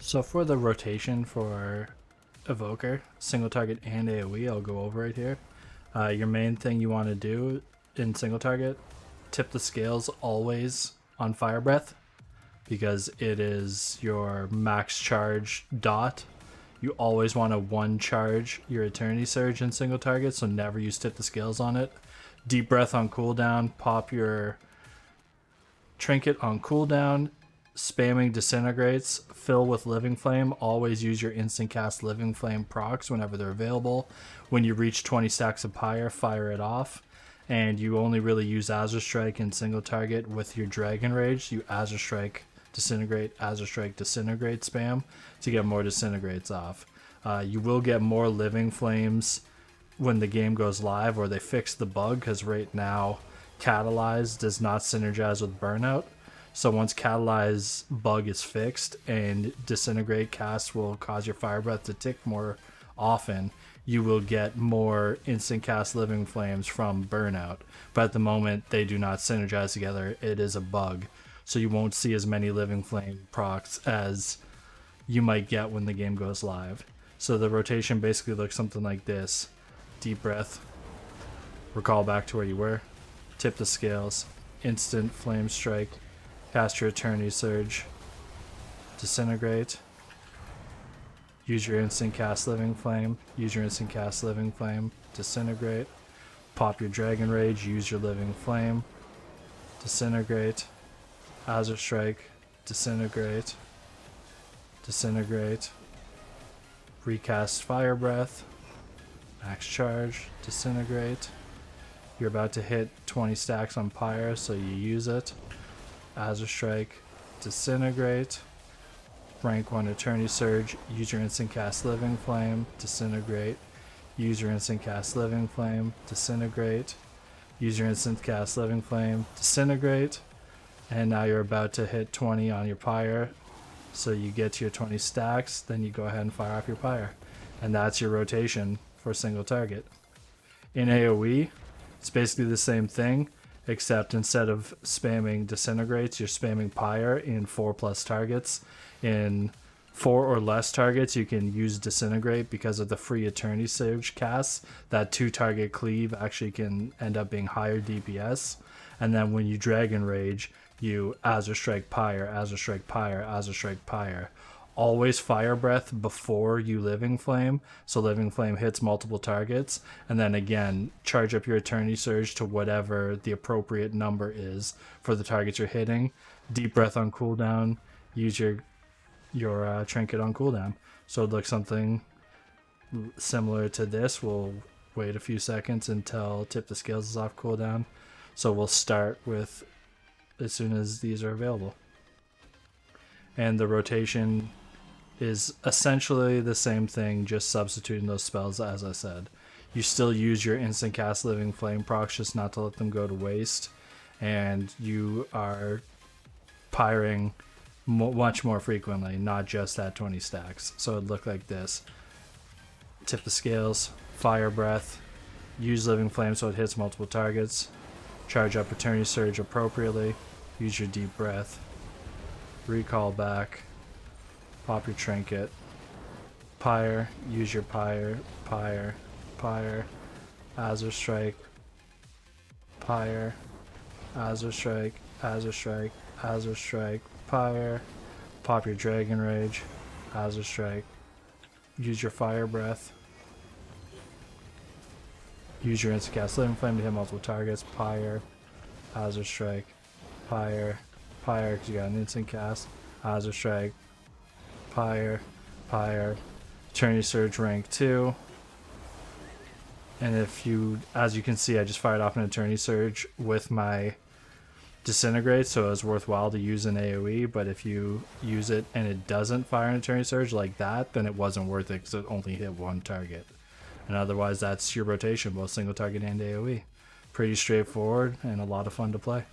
So for the rotation for Evoker, single target and AoE, I'll go over it here. Your main thing you want to do in single target, tip the scales always on Fire Breath because it is your max charge dot. You always want to one charge your Eternity Surge in single target, so never use tip the scales on it. Deep Breath on cooldown, pop your Trinket on cooldown, spamming disintegrates, fill with Living Flame. Always use your instant cast Living Flame procs whenever they're available. When you reach 20 stacks of Pyre, fire it off. And you only really use Azure Strike in single target with your Dragon Rage. You Azure Strike, disintegrate, Azure Strike, disintegrate spam to get more disintegrates off. You will get more Living Flames when the game goes live, or they fix the bug, because right now Catalyze does not synergize with Burnout. So once Catalyze bug is fixed and disintegrate cast will cause your Fire Breath to tick more often, you will get more instant cast Living Flames from Burnout. But at the moment they do not synergize together. It is a bug. So you won't see as many Living Flame procs as you might get when the game goes live. So the rotation basically looks something like this. Deep breath. Recall back to where you were. Tip the scales. Instant flame strike. Cast your Eternity Surge. Disintegrate. Use your instant cast Living Flame. Use your instant cast Living Flame. Disintegrate. Pop your Dragon Rage. Use your Living Flame. Disintegrate. Azure Strike. Disintegrate. Disintegrate. Recast Fire Breath. Max charge. Disintegrate. You're about to hit 20 stacks on Pyre, so you use it. Azure Strike. Disintegrate. Rank 1 Eternity Surge. Use your instant cast Living Flame. Disintegrate. Use your instant cast Living Flame. Disintegrate. Use your instant cast Living Flame. Disintegrate. And now you're about to hit 20 on your Pyre. So you get to your 20 stacks, then you go ahead and fire off your Pyre. And that's your rotation for a single target. In AoE, it's basically the same thing, except instead of spamming disintegrates, you're spamming Pyre in 4+ targets. In 4 or less targets, you can use disintegrate because of the free Eternity Surge casts. That 2-target cleave actually can end up being higher DPS. And then when you Dragon Rage, you Azure Strike Pyre, Azure Strike Pyre, Azure Strike Pyre. Always Fire Breath before you Living Flame, so Living Flame hits multiple targets, and then again charge up your Eternity Surge to whatever the appropriate number is for the targets you're hitting. Deep Breath on cooldown, use your Trinket on cooldown. So it looks something similar to this. We'll wait a few seconds until Tip the Scales is off cooldown. So we'll start with as soon as these are available. And the rotation is essentially the same thing, just substituting those spells as I said. You still use your instant cast Living Flame procs, just not to let them go to waste. And you are pyring much more frequently, not just at 20 stacks. So it'd look like this. Tip the scales, Fire Breath, use Living Flame so it hits multiple targets. Charge up Eternity Surge appropriately. Use your Deep Breath. Recall back. Pop your Trinket. Pyre. Use your Pyre. Pyre. Pyre. Azure Strike. Pyre. Azure Strike. Azure Strike. Azure Strike. Pyre. Pop your Dragon Rage. Azure Strike. Use your Fire Breath. Use your instant cast Living Flame to hit multiple targets. Pyre. Azure Strike. Pyre. Pyre because you got an instant cast. Azure Strike. Pyre. Pyre. Eternity Surge rank 2. And if you, as you can see, I just fired off an Eternity Surge with my Disintegrate, so it was worthwhile to use an AoE, but if you use it and it doesn't fire an Eternity Surge like that, then it wasn't worth it because it only hit one target. And otherwise, that's your rotation, both single target and AoE. Pretty straightforward and a lot of fun to play.